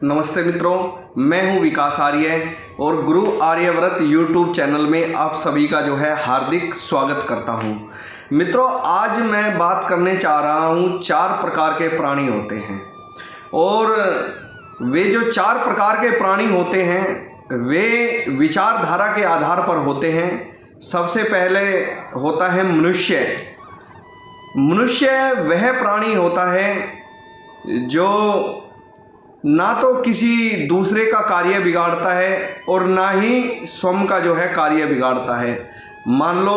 नमस्ते मित्रों, मैं हूं विकास आर्य और गुरु आर्यव्रत यूट्यूब चैनल में आप सभी का जो है हार्दिक स्वागत करता हूं। मित्रों, आज मैं बात करने चाह रहा हूं 4 प्रकार के प्राणी होते हैं और वे जो 4 प्रकार के प्राणी होते हैं वे विचारधारा के आधार पर होते हैं। सबसे पहले होता है मनुष्य। मनुष्य वह प्राणी होता है जो ना तो किसी दूसरे का कार्य बिगाड़ता है और ना ही स्वयं का जो है कार्य बिगाड़ता है। मान लो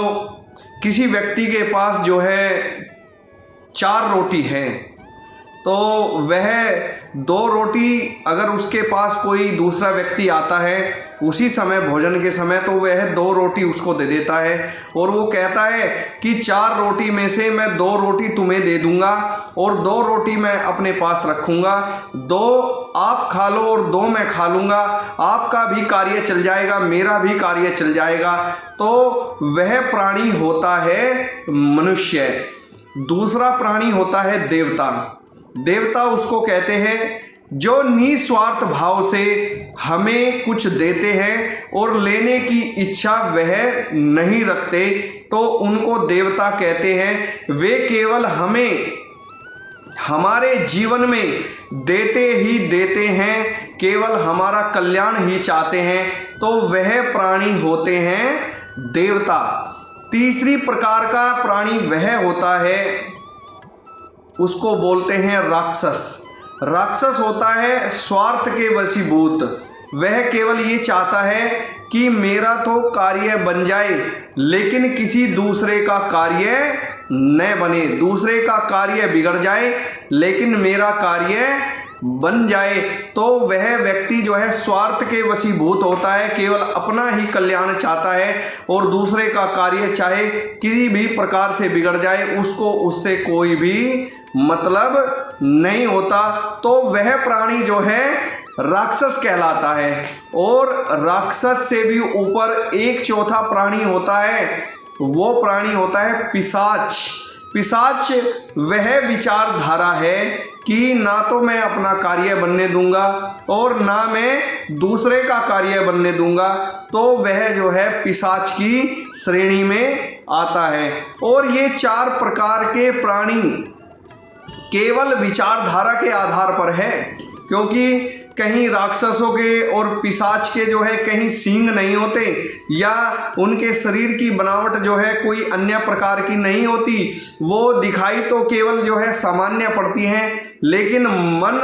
किसी व्यक्ति के पास जो है 4 रोटी है तो वह 2 रोटी अगर उसके पास कोई दूसरा व्यक्ति आता है उसी समय भोजन के समय तो वह 2 रोटी उसको दे देता है और वो कहता है कि 4 रोटी में से मैं 2 रोटी तुम्हें दे दूंगा और 2 रोटी मैं अपने पास रखूंगा, 2 आप खा लो और 2 मैं खा लूंगा, आपका भी कार्य चल जाएगा, मेरा भी कार्य चल जाएगा। तो वह प्राणी होता है मनुष्य। दूसरा प्राणी होता है देवता। देवता उसको कहते हैं जो निस्वार्थ भाव से हमें कुछ देते हैं और लेने की इच्छा वह नहीं रखते, तो उनको देवता कहते हैं। वे केवल हमें हमारे जीवन में देते ही देते हैं, केवल हमारा कल्याण ही चाहते हैं, तो वह प्राणी होते हैं देवता। तीसरी प्रकार का प्राणी वह होता है, उसको बोलते हैं राक्षस। राक्षस होता है स्वार्थ के वशीभूत। वह केवल ये चाहता है कि मेरा तो कार्य बन जाए लेकिन किसी दूसरे का कार्य न बने, दूसरे का कार्य बिगड़ जाए लेकिन मेरा कार्य बन जाए। तो वह व्यक्ति जो है स्वार्थ के वशीभूत होता है, केवल अपना ही कल्याण चाहता है और दूसरे का कार्य चाहे किसी भी प्रकार से बिगड़ जाए उसको उससे कोई भी मतलब नहीं होता। तो वह प्राणी जो है राक्षस कहलाता है। और राक्षस से भी ऊपर एक चौथा प्राणी होता है, वो प्राणी होता है पिशाच। पिशाच वह विचारधारा है कि ना तो मैं अपना कार्य बनने दूंगा और ना मैं दूसरे का कार्य बनने दूंगा, तो वह जो है पिशाच की श्रेणी में आता है। और ये 4 प्रकार के प्राणी केवल विचारधारा के आधार पर है, क्योंकि कहीं राक्षसों के और पिशाच के जो है कहीं सींग नहीं होते या उनके शरीर की बनावट जो है कोई अन्य प्रकार की नहीं होती। वो दिखाई तो केवल जो है सामान्य पड़ती हैं, लेकिन मन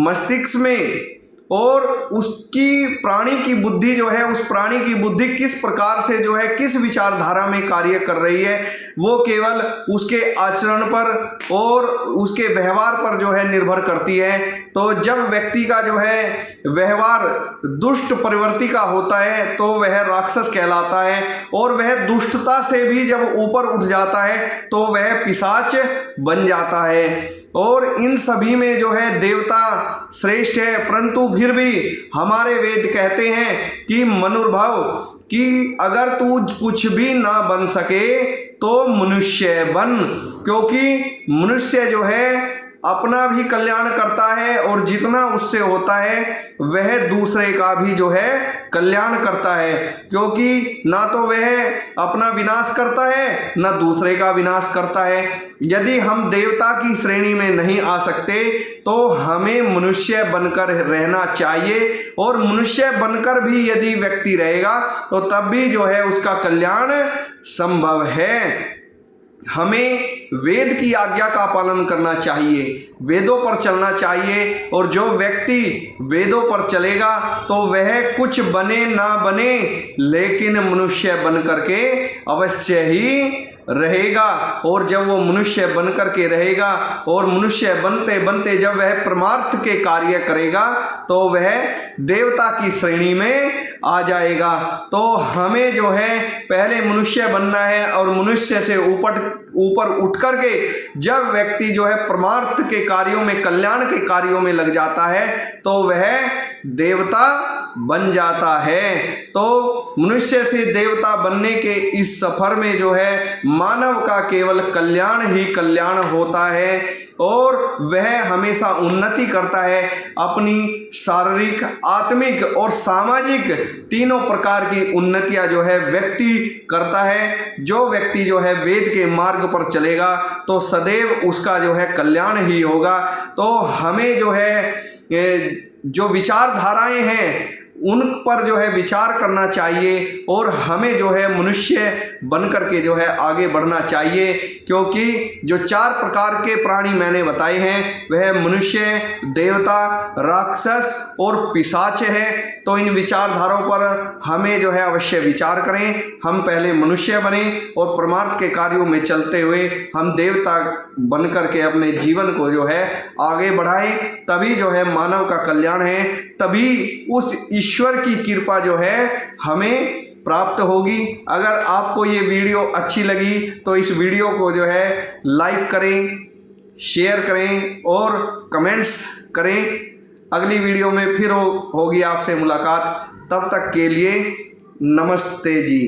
मस्तिष्क में और उसकी प्राणी की बुद्धि जो है, उस प्राणी की बुद्धि किस प्रकार से जो है किस विचारधारा में कार्य कर रही है, वो केवल उसके आचरण पर और उसके व्यवहार पर जो है निर्भर करती है। तो जब व्यक्ति का जो है व्यवहार दुष्ट प्रवृत्ति का होता है तो वह राक्षस कहलाता है, और वह दुष्टता से भी जब ऊपर उठ जाता है तो वह पिशाच बन जाता है। और इन सभी में जो है देवता श्रेष्ठ है, परंतु फिर भी हमारे वेद कहते हैं कि मनुर्भव कि अगर तू कुछ भी ना बन सके तो मनुष्य बन, क्योंकि मनुष्य जो है अपना भी कल्याण करता है और जितना उससे होता है वह दूसरे का भी जो है कल्याण करता है, क्योंकि ना तो वह अपना विनाश करता है ना दूसरे का विनाश करता है। यदि हम देवता की श्रेणी में नहीं आ सकते तो हमें मनुष्य बनकर रहना चाहिए, और मनुष्य बनकर भी यदि व्यक्ति रहेगा तो तब भी जो है उसका कल्याण संभव है। हमें वेद की आज्ञा का पालन करना चाहिए, वेदों पर चलना चाहिए, और जो व्यक्ति वेदों पर चलेगा तो वह कुछ बने ना बने लेकिन मनुष्य बन करके अवश्य ही रहेगा। और जब वो मनुष्य बन करके रहेगा और मनुष्य बनते बनते जब वह परमार्थ के कार्य करेगा तो वह देवता की श्रेणी में आ जाएगा। तो हमें जो है पहले मनुष्य बनना है और मनुष्य से ऊपर उठ करके जब व्यक्ति जो है परमार्थ के कार्यों में, कल्याण के कार्यों में लग जाता है तो वह देवता बन जाता है। तो मनुष्य से देवता बनने के इस सफर में जो है मानव का केवल कल्याण ही कल्याण होता है और वह हमेशा उन्नति करता है। अपनी शारीरिक, आत्मिक और सामाजिक तीनों प्रकार की उन्नतियां जो है व्यक्ति करता है। जो व्यक्ति जो है वेद के मार्ग पर चलेगा तो सदैव उसका जो है कल्याण ही होगा। तो हमें जो है जो विचारधाराएं हैं उन पर जो है विचार करना चाहिए और हमें जो है मनुष्य बन करके जो है आगे बढ़ना चाहिए, क्योंकि जो 4 प्रकार के प्राणी मैंने बताए हैं वह मनुष्य, देवता, राक्षस और पिशाच है। तो इन विचारधाराओं पर हमें जो है अवश्य विचार करें। हम पहले मनुष्य बने और परमार्थ के कार्यों में चलते हुए हम देवता बन करके अपने जीवन को जो है आगे बढ़ाएं। तभी जो है मानव का कल्याण है, तभी उस ईश्वर की कृपा जो है हमें प्राप्त होगी। अगर आपको ये वीडियो अच्छी लगी तो इस वीडियो को जो है लाइक करें, शेयर करें और कमेंट्स करें। अगली वीडियो में फिर होगी आपसे मुलाकात। तब तक के लिए नमस्ते जी।